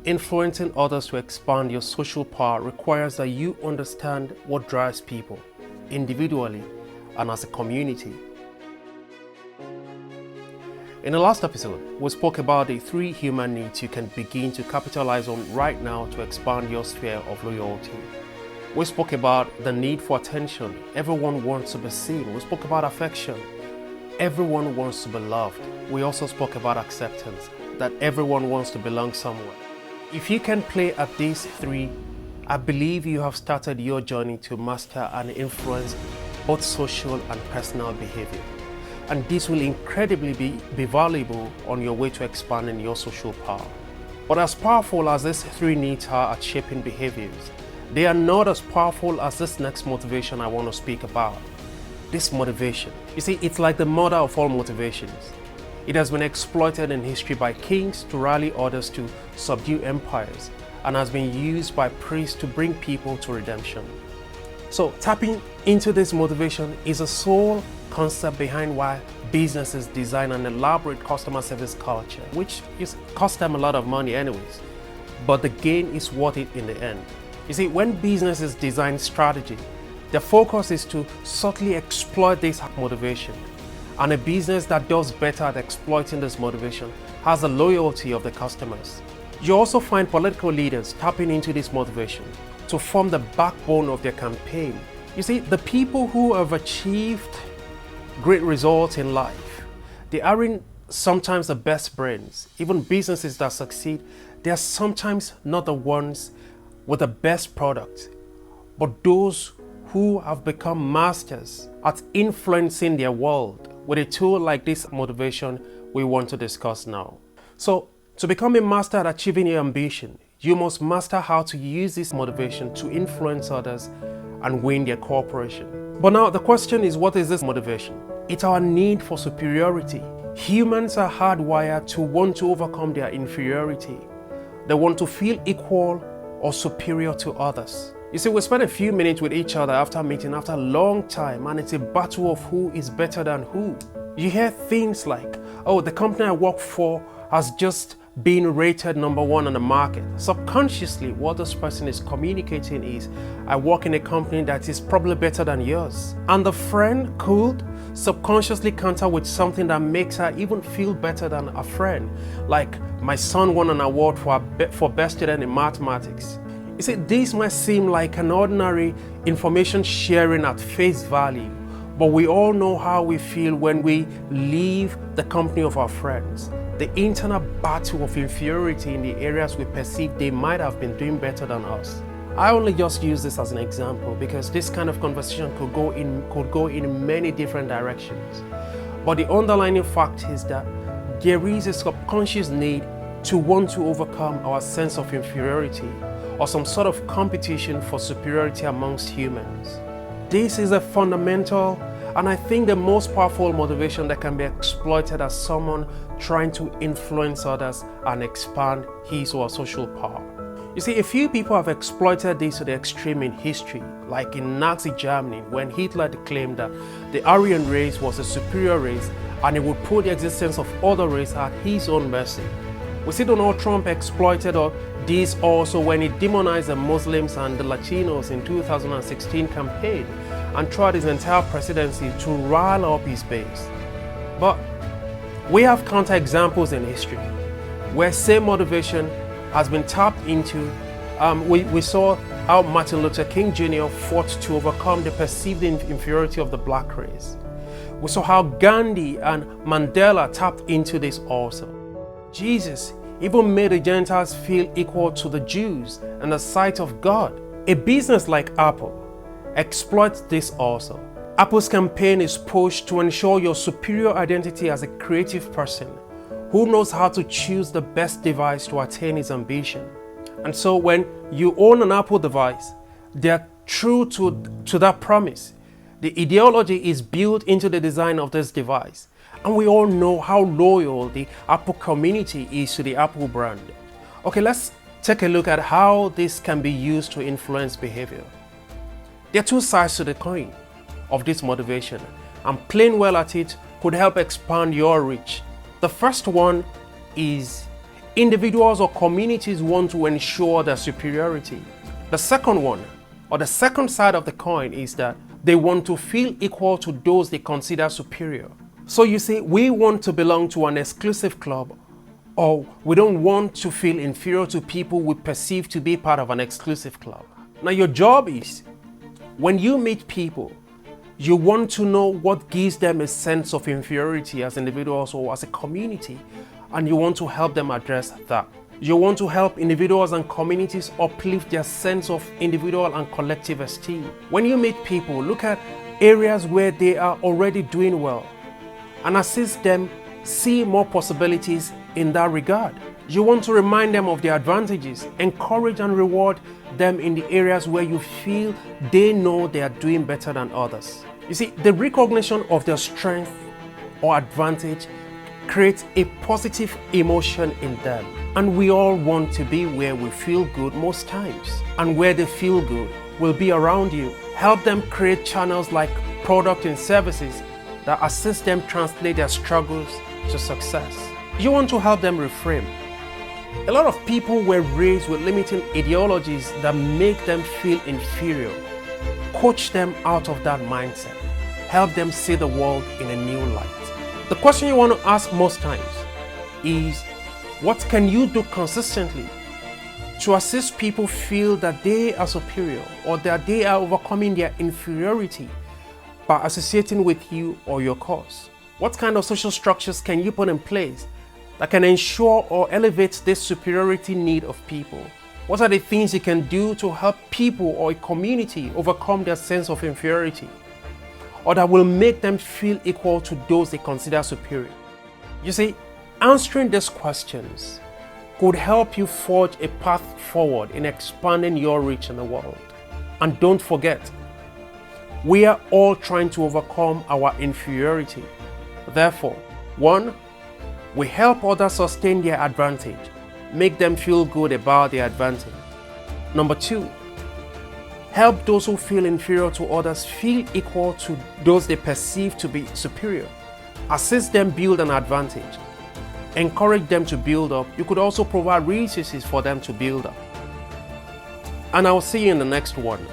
Influencing others to expand your social power requires that you understand what drives people, individually and as a community. In the last episode, we spoke about the 3 human needs you can begin to capitalize on right now to expand your sphere of loyalty. We spoke about the need for attention. Everyone wants to be seen. We spoke about affection. Everyone wants to be loved. We also spoke about acceptance, that everyone wants to belong somewhere. If you can play at these 3, I believe you have started your journey to master and influence both social and personal behavior. And this will incredibly be valuable on your way to expanding your social power. But as powerful as these 3 needs are at shaping behaviors, they are not as powerful as this next motivation I want to speak about. This motivation. You see, it's like the mother of all motivations. It has been exploited in history by kings to rally others to subdue empires, and has been used by priests to bring people to redemption. So tapping into this motivation is a sole concept behind why businesses design an elaborate customer service culture, which costs them a lot of money anyways, but the gain is worth it in the end. You see, when businesses design strategy, their focus is to subtly exploit this motivation. And a business that does better at exploiting this motivation has the loyalty of the customers. You also find political leaders tapping into this motivation to form the backbone of their campaign. You see, the people who have achieved great results in life, they aren't sometimes the best brains. Even businesses that succeed, they are sometimes not the ones with the best product, but those who have become masters at influencing their world with a tool like this motivation we want to discuss now. So, to become a master at achieving your ambition, you must master how to use this motivation to influence others and win their cooperation. But now the question is, what is this motivation? It's our need for superiority. Humans are hardwired to want to overcome their inferiority. They want to feel equal or superior to others. You see, we spend a few minutes with each other after meeting after a long time, and it's a battle of who is better than who. You hear things like, oh, the company I work for has just been rated number 1 on the market. Subconsciously, what this person is communicating is, I work in a company that is probably better than yours. And the friend could subconsciously counter with something that makes her even feel better than a friend. Like, my son won an award for best student in mathematics. You see, this might seem like an ordinary information sharing at face value, but we all know how we feel when we leave the company of our friends. The internal battle of inferiority in the areas we perceive they might have been doing better than us. I only just use this as an example because this kind of conversation could go in many different directions. But the underlying fact is that there is a subconscious need to want to overcome our sense of inferiority or some sort of competition for superiority amongst humans. This is a fundamental and I think the most powerful motivation that can be exploited as someone trying to influence others and expand his or her social power. You see, a few people have exploited this to the extreme in history, like in Nazi Germany when Hitler declaimed that the Aryan race was a superior race and he would put the existence of other races at his own mercy. We see Donald Trump exploited this also when he demonized the Muslims and the Latinos in 2016 campaign and throughout his entire presidency to rile up his base. But we have counterexamples in history where same motivation has been tapped into. We saw how Martin Luther King Jr. fought to overcome the perceived inferiority of the black race. We saw how Gandhi and Mandela tapped into this also. Jesus even made the Gentiles feel equal to the Jews in the sight of God. A business like Apple exploits this also. Apple's campaign is pushed to ensure your superior identity as a creative person who knows how to choose the best device to attain his ambition. And so when you own an Apple device, they're true to that promise. The ideology is built into the design of this device. And we all know how loyal the Apple community is to the Apple brand. Okay, let's take a look at how this can be used to influence behavior. There are 2 sides to the coin of this motivation, and playing well at it could help expand your reach. The first one is individuals or communities want to ensure their superiority. The second one, or the second side of the coin, is that they want to feel equal to those they consider superior. So you see, we want to belong to an exclusive club, or we don't want to feel inferior to people we perceive to be part of an exclusive club. Now your job is, when you meet people, you want to know what gives them a sense of inferiority as individuals or as a community, and you want to help them address that. You want to help individuals and communities uplift their sense of individual and collective esteem. When you meet people, look at areas where they are already doing well and assist them see more possibilities in that regard. You want to remind them of their advantages, encourage and reward them in the areas where you feel they know they are doing better than others. You see, the recognition of their strength or advantage creates a positive emotion in them. And we all want to be where we feel good most times. And where they feel good will be around you. Help them create channels like products and services that assist them translate their struggles to success. You want to help them reframe. A lot of people were raised with limiting ideologies that make them feel inferior. Coach them out of that mindset. Help them see the world in a new light. The question you want to ask most times is, what can you do consistently to assist people feel that they are superior or that they are overcoming their inferiority by associating with you or your cause? What kind of social structures can you put in place that can ensure or elevate this superiority need of people? What are the things you can do to help people or a community overcome their sense of inferiority, or that will make them feel equal to those they consider superior? You see, answering these questions could help you forge a path forward in expanding your reach in the world. And don't forget, we are all trying to overcome our inferiority. Therefore, 1, we help others sustain their advantage, make them feel good about their advantage. Number 2, help those who feel inferior to others feel equal to those they perceive to be superior. Assist them build an advantage. Encourage them to build up. You could also provide resources for them to build up. And I'll see you in the next one.